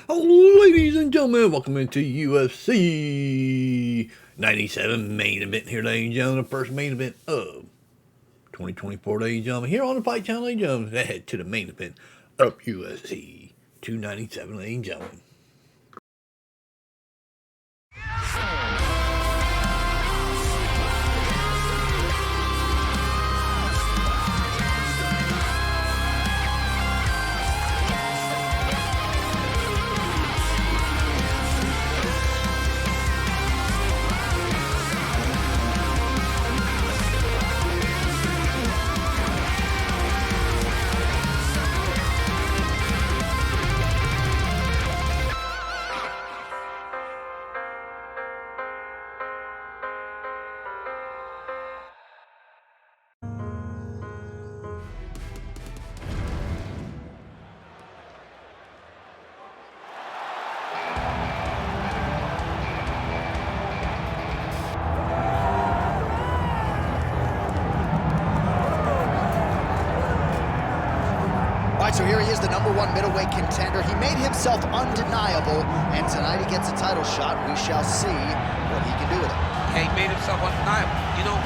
Ladies and gentlemen, welcome into UFC 97 main event here, ladies and gentlemen. The first main event of 2024, ladies and gentlemen. Here on the Fight Channel, ladies and gentlemen, let's head to the main event of UFC 297, ladies and gentlemen. So here he is, the #1 middleweight contender. He made himself undeniable, and tonight he gets a title shot. We shall see what he can do with it. Yeah, he made himself undeniable. You know,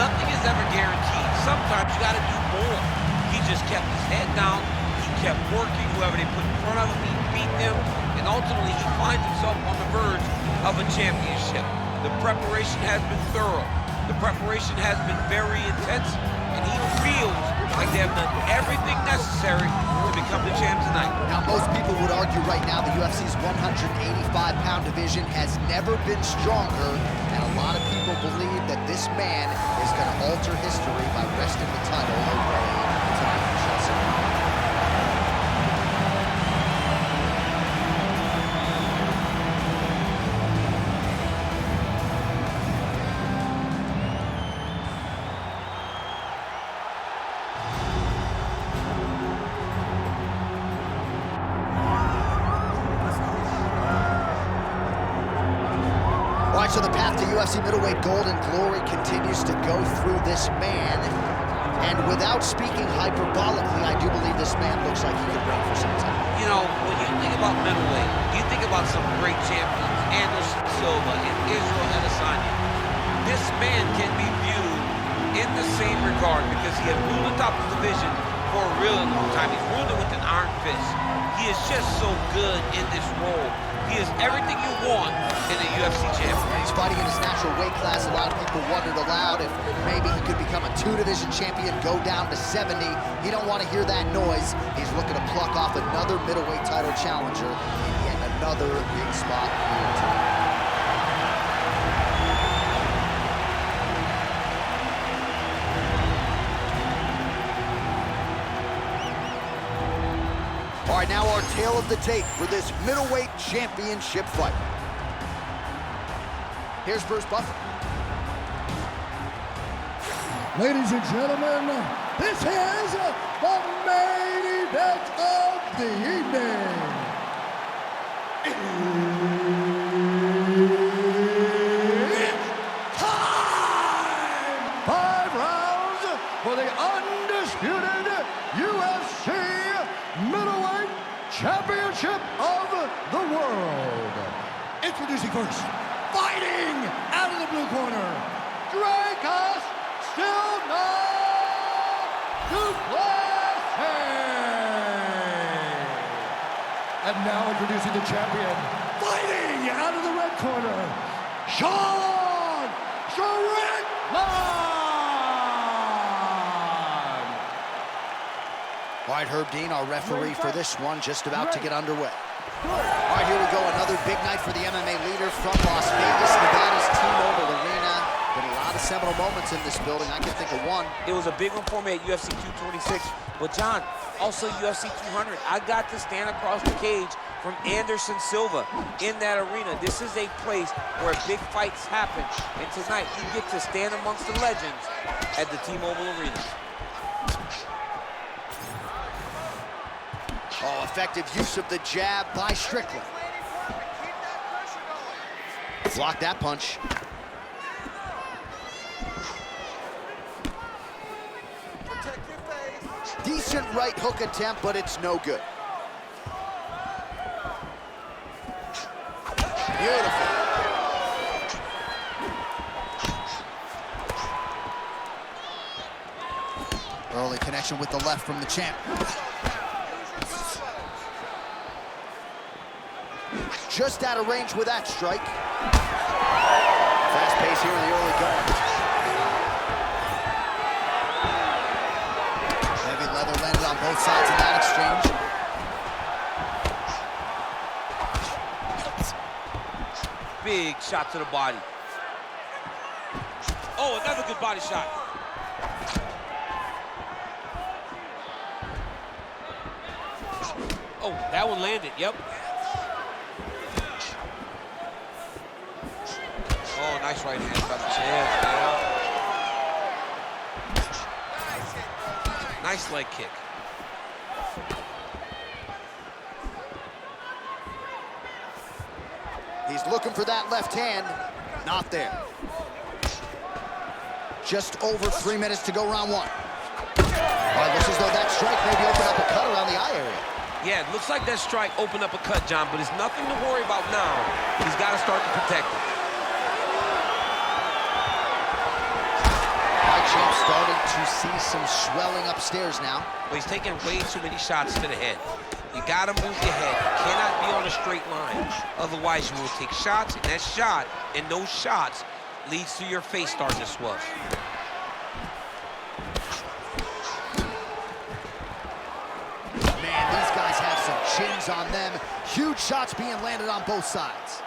nothing is ever guaranteed. Sometimes you got to do more. He just kept his head down. He kept working. Whoever they put in front of him, he beat them. And ultimately, he finds himself on the verge of a championship. The preparation has been thorough. The preparation has been very intense. And he feels like they have done everything necessary to become the champ tonight. Now, most people would argue right now the UFC's 185-pound division has never been stronger, and a lot of people believe that this man is going to alter history by wresting the title away tonight. We shall see. So the path to UFC middleweight gold and glory continues to go through this man. And without speaking hyperbolically, I do believe this man looks like he could reign for some time. You know, when you think about middleweight, you think about some great champions, Anderson Silva and Israel Adesanya. This man can be viewed in the same regard because he has ruled the top of the division for a really long time. He's ruled it with an iron fist. He is just so good in this role. He is everything you want in a UFC champion. He's fighting in his natural weight class. A lot of people wondered aloud if maybe he could become a 2-division champion, go down to 70. He don't want to hear that noise. He's looking to pluck off another middleweight title challenger in yet another big spot here tonight. All right, now our tale of the tape for this middleweight championship fight. Here's Bruce Buffer. Ladies and gentlemen, this is the main event of the evening. It's time! 5 rounds for the undisputed UFC Middleweight Championship of the world. Introducing first, fighting out of the blue corner, Dricus DuPlessis. And now introducing the champion, fighting out of the red corner, Strickland. All right, Herb Dean, our referee for this one, just about to get underway. All right, here we go. Another big night for the MMA leader from Las Vegas, Nevada's T-Mobile Arena. Been a lot of seminal moments in this building. I can think of one. It was a big one for me at UFC 226. But, John, also UFC 200. I got to stand across the cage from Anderson Silva in that arena. This is a place where big fights happen. And tonight, you get to stand amongst the legends at the T-Mobile Arena. Oh, effective use of the jab by Strickland. Blocked that punch. Decent right hook attempt, but it's no good. Beautiful. Early connection with the left from the champ. Just out of range with that strike. Fast pace here in the early going. Heavy leather landed on both sides of that exchange. Big shot to the body. Oh, another good body shot. Oh, that one landed, yep. Oh, nice right hand by the champ. Yeah. Nice leg kick. He's looking for that left hand. Not there. Just over 3 minutes to go, round one. All right, looks as though that strike maybe opened up a cut around the eye area. Yeah, it looks like that strike opened up a cut, John, but it's nothing to worry about now. He's got to start to protect it. Champ starting to see some swelling upstairs now. But he's taking way too many shots to the head. You gotta move your head. You cannot be on a straight line. Otherwise, you will take shots, and that shot and those shots leads to your face starting to swell. Man, these guys have some chins on them. Huge shots being landed on both sides.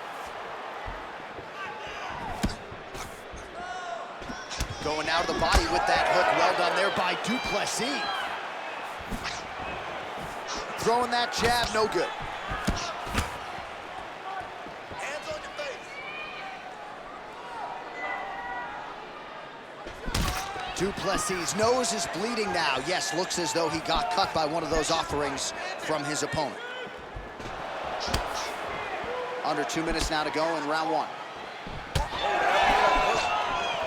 Going out of the body with that hook. Well done there by DuPlessis. Throwing that jab, no good. Hands on your face. DuPlessis' nose is bleeding now. Yes, looks as though he got cut by one of those offerings from his opponent. Under 2 minutes now to go in round one.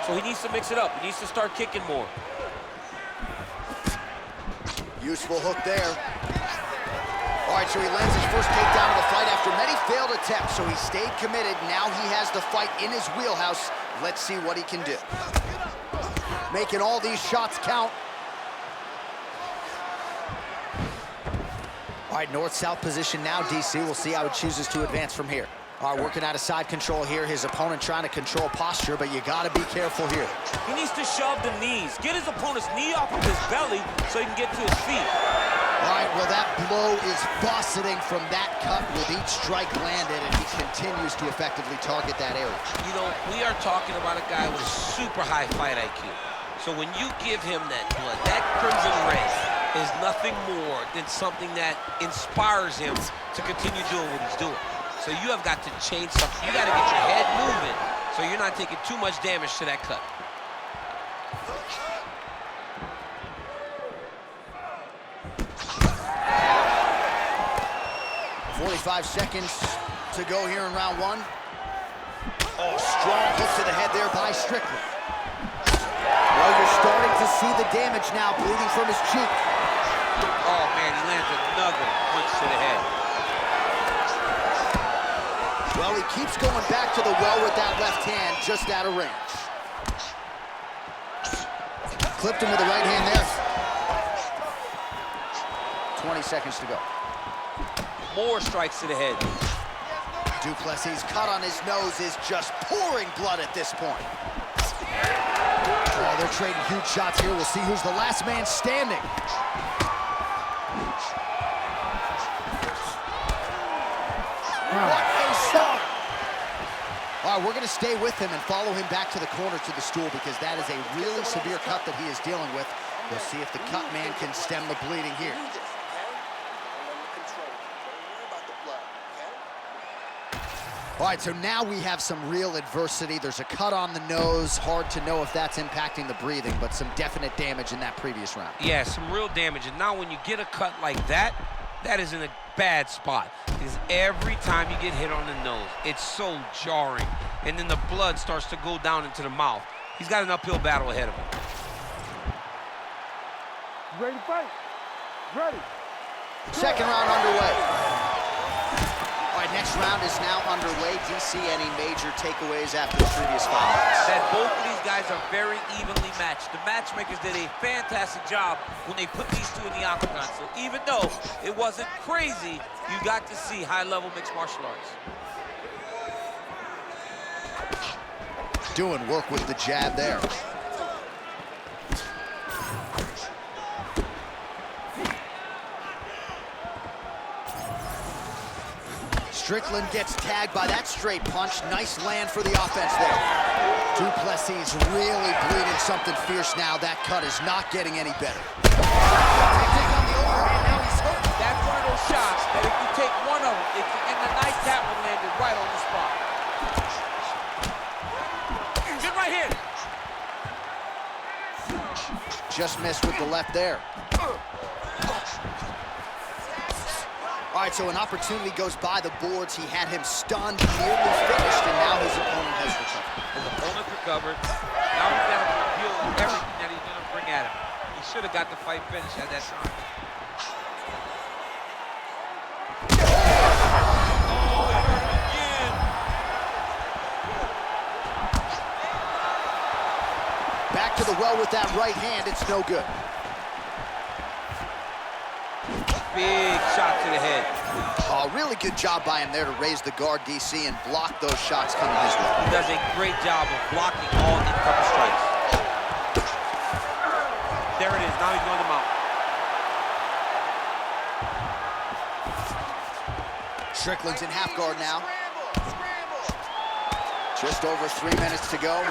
So he needs to mix it up. He needs to start kicking more. Useful hook there. All right, so he lands his first takedown of the fight after many failed attempts, so he stayed committed. Now he has the fight in his wheelhouse. Let's see what he can do. Making all these shots count. All right, north-south position now, DC. We'll see how he chooses to advance from here. All right, working out of side control here. His opponent trying to control posture, but you got to be careful here. He needs to shove the knees. Get his opponent's knee off of his belly so he can get to his feet. All right, well, that blow is buffeting from that cut with each strike landed, and he continues to effectively target that area. You know, we are talking about a guy with a super high fight IQ. So when you give him that blood, that crimson red is nothing more than something that inspires him to continue doing what he's doing. So you have got to change something. You got to get your head moving so you're not taking too much damage to that cut. 45 seconds to go here in round one. Oh, strong hook to the head there by Strickland. Well, you're starting to see the damage now, bleeding from his cheek. Oh, man, he lands another punch to the head. Well, he keeps going back to the well with that left hand, just out of range. Clipped him with the right hand there. 20 seconds to go. More strikes to the head. DuPlessis' cut on his nose is just pouring blood at this point. Oh, they're trading huge shots here. We'll see who's the last man standing. What a start! All right, we're going to stay with him and follow him back to the corner to the stool because that is a really severe cut that he is dealing with. We'll see if the cut man can stem the bleeding here. All right, so now we have some real adversity. There's a cut on the nose. Hard to know if that's impacting the breathing, but some definite damage in that previous round. Yeah, some real damage. And now when you get a cut like that, that is in a bad spot. Because every time you get hit on the nose, it's so jarring. And then the blood starts to go down into the mouth. He's got an uphill battle ahead of him. Ready to fight? Ready. Second round underway. All right, next This round is now underway. DC, any major takeaways after the previous 5 minutes? That both of these guys are very evenly matched. The matchmakers did a fantastic job when they put these two in the octagon. So even though it wasn't crazy, you got to see high-level mixed martial arts. Doing work with the jab there. Strickland gets tagged by that straight punch. Nice land for the offense there. DuPlessis really bleeding something fierce now. That cut is not getting any better. That's one of those shots that if you take one of them, and the nice tap one landed right on the spot. Good right hand. Just missed with the left there. All right, so an opportunity goes by the boards. He had him stunned, nearly finished, and now his opponent has recovered. His opponent recovered. Now he's got to deal with everything that he's going to bring at him. He should have got the fight finished at that time. Oh, again. Back to the well with that right hand. It's no good. Big shot to the head. Really good job by him there to raise the guard, DC, and block those shots coming his way. He does a great job of blocking all incoming strikes. There it is. Now he's going to mount. Strickland's in half guard now. Just over 3 minutes to go.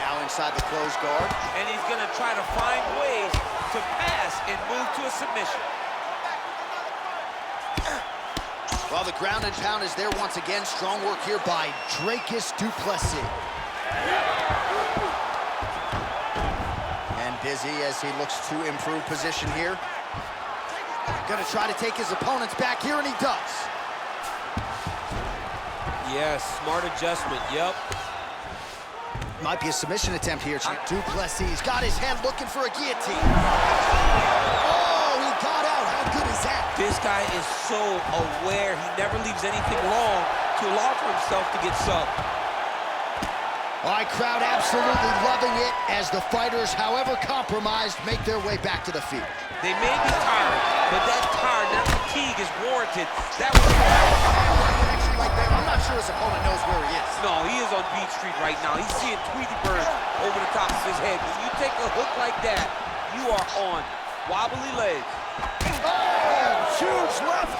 Now inside the closed guard. And he's going to try to find ways to pass and move to a submission. Well, the ground and pound is there once again. Strong work here by Dricus DuPlessis. And busy as he looks to improve position here. Gonna try to take his opponents back here, and he does. Yes, smart adjustment, yep. Might be a submission attempt here. DuPlessis got his head looking for a guillotine. Oh, he got out. How good is that? This guy is so aware. He never leaves anything wrong to allow for himself to get subbed. All right, crowd absolutely loving it as the fighters, however compromised, make their way back to the field. They may be tired, but that fatigue is warranted. That was actually right there. I'm not sure his opponent knows where he is. No, he is on Beach Street right now. He's seeing Tweety Bird over the top of his head. When you take a hook like that, you are on wobbly legs. Oh, huge left.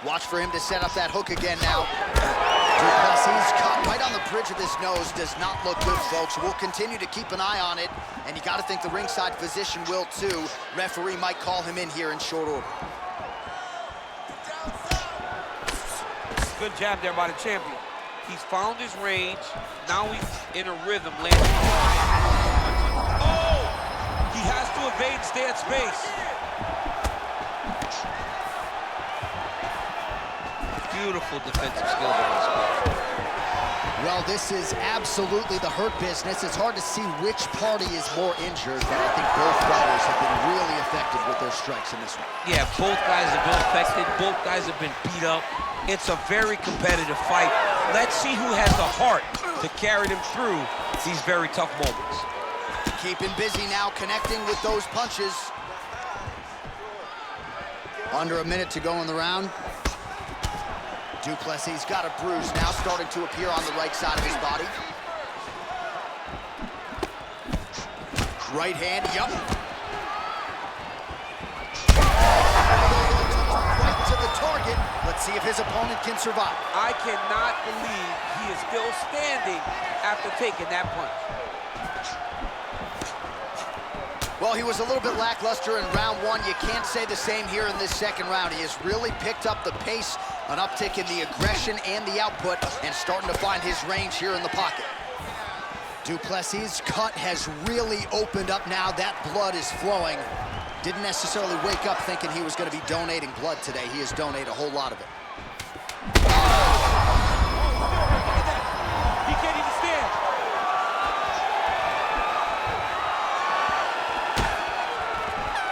Watch for him to set up that hook again now. DuPlessis caught right on the bridge of his nose. Does not look good, folks. We'll continue to keep an eye on it, and you got to think the ringside physician will too. Referee might call him in here in short order. Good jab there by the champion. He's found his range. Now he's in a rhythm, landing. Oh! He has to evade and stay at space. Beautiful defensive skills on this play. Well, this is absolutely the hurt business. It's hard to see which party is more injured, but I think both fighters have been really effective with their strikes in this one. Yeah, both guys have been affected. Both guys have been beat up. It's a very competitive fight. Let's see who has the heart to carry them through these very tough moments. Keeping busy now, connecting with those punches. Under a minute to go in the round. DuPlessis got a bruise now, starting to appear on the right side of his body. Right hand, yup. Right to the target. Let's see if his opponent can survive. I cannot believe he is still standing after taking that punch. Well, he was a little bit lackluster in round one. You can't say the same here in this second round. He has really picked up the pace, an uptick in the aggression and the output, and starting to find his range here in the pocket. DuPlessis' cut has really opened up now. That blood is flowing. Didn't necessarily wake up thinking he was going to be donating blood today. He has donated a whole lot of it. He can't even stand.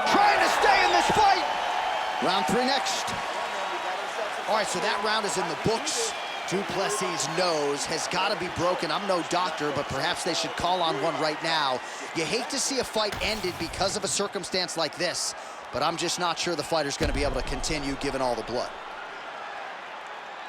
Trying to stay in this fight. Round 3 next. All right, so that round is in the books. DuPlessis' nose has got to be broken. I'm no doctor, but perhaps they should call on one right now. You hate to see a fight ended because of a circumstance like this, but I'm just not sure the fighter's going to be able to continue given all the blood.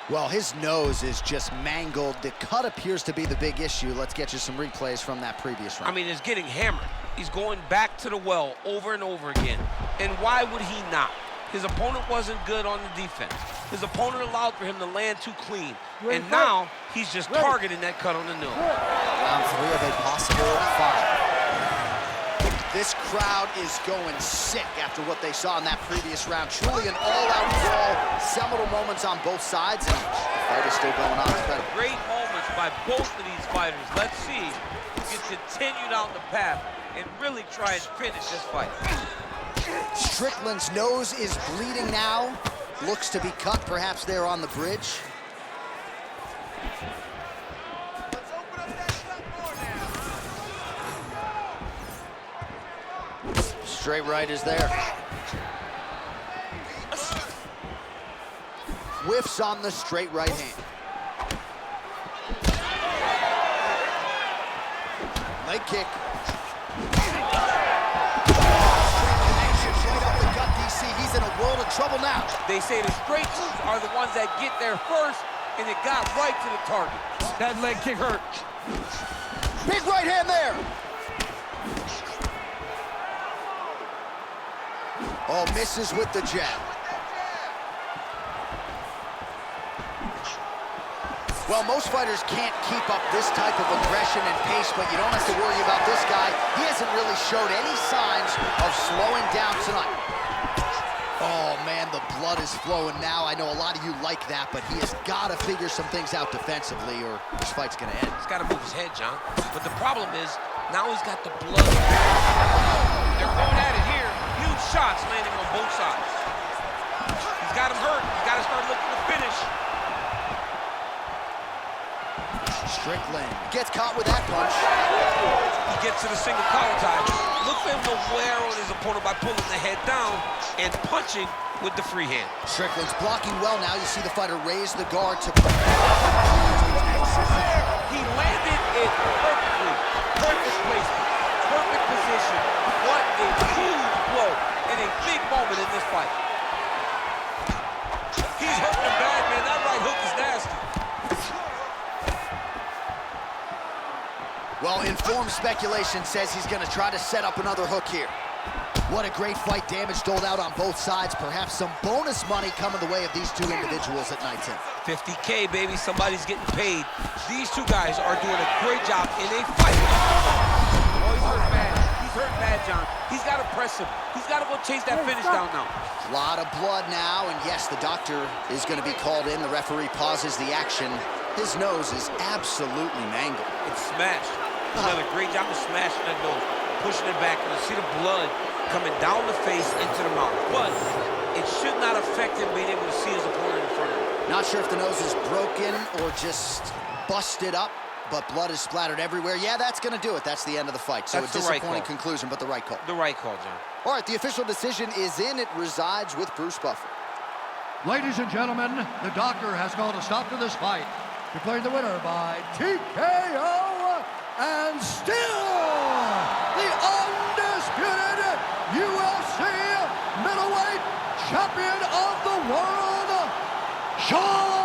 Well, his nose is just mangled. The cut appears to be the big issue. Let's get you some replays from that previous round. I mean, it's getting hammered. He's going back to the well over and over again. And why would he not? His opponent wasn't good on the defense. His opponent allowed for him to land too clean. And now he's just targeting that cut on the nose. Round 3 of a possible 5. This crowd is going sick after what they saw in that previous round. Truly an all-out brawl. Seminal moments on both sides, and the fight is still going on. Great moments by both of these fighters. Let's see who can continue down the path and really try and finish this fight. Strickland's nose is bleeding now. Looks to be cut, perhaps there on the bridge. Straight right is there. Whiffs on the straight right hand. Leg kick. He's in a world of trouble now. They say the straight moves are the ones that get there first, and it got right to the target. That leg kick hurt. Big right hand there. Oh, misses with the jab. Well, most fighters can't keep up this type of aggression and pace, but you don't have to worry about this guy. He hasn't really showed any signs of slowing down tonight. Oh, man, the blood is flowing now. I know a lot of you like that, but he has got to figure some things out defensively or this fight's going to end. He's got to move his head, John. But the problem is, now he's got the blood. They're going at it here. Huge shots landing on both sides. He's got him hurt. He's got to start looking to finish. Strickland gets caught with that punch. He gets to the single collar tie. Look for him to wear on his opponent by pulling the head down and punching with the free hand. Strickland's blocking well now. You see the fighter raise the guard to... He landed it perfectly. Perfect placement. Perfect position. What a huge blow and a big moment in this fight. He's hurting him bad, man. That right hook is nasty. Well, informed speculation says he's going to try to set up another hook here. What a great fight. Damage doled out on both sides. Perhaps some bonus money coming the way of these two individuals at night 10. 50K, baby. Somebody's getting paid. These two guys are doing a great job in a fight. Oh, he's hurt bad. He's hurt bad, John. He's got to press him. He's got to go chase that finish down now. A lot of blood now, and yes, the doctor is going to be called in. The referee pauses the action. His nose is absolutely mangled. It's smashed. He's done a great job of smashing that nose, pushing it back, and you see the blood coming down the face into the mouth. But it should not affect him being able to see his opponent in front of him. Not sure if the nose is broken or just busted up, but blood is splattered everywhere. Yeah, that's going to do it. That's the end of the fight. So that's a disappointing conclusion, but the right call. The right call, John. All right, the official decision is in. It resides with Bruce Buffer. Ladies and gentlemen, the doctor has called a stop to this fight, declaring the winner by TKO. And still, the undisputed UFC middleweight champion of the world, Strickland!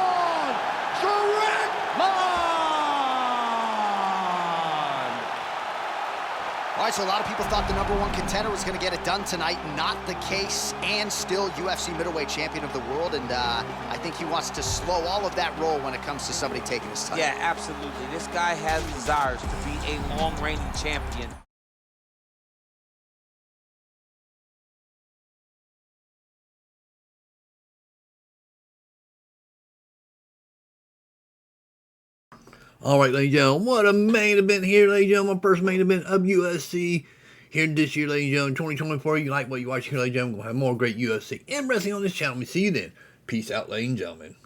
All right, so a lot of people thought the #1 contender was going to get it done tonight. Not the case, and still UFC middleweight champion of the world. And I think he wants to slow all of that roll when it comes to somebody taking his title. Yeah, absolutely. This guy has desires to be a long-reigning champion. All right, ladies and gentlemen, what a main event here, ladies and gentlemen. First main event of UFC here this year, ladies and gentlemen, 2024. You like what you watch here, ladies and gentlemen. We'll have more great UFC and wrestling on this channel. We see you then. Peace out, ladies and gentlemen.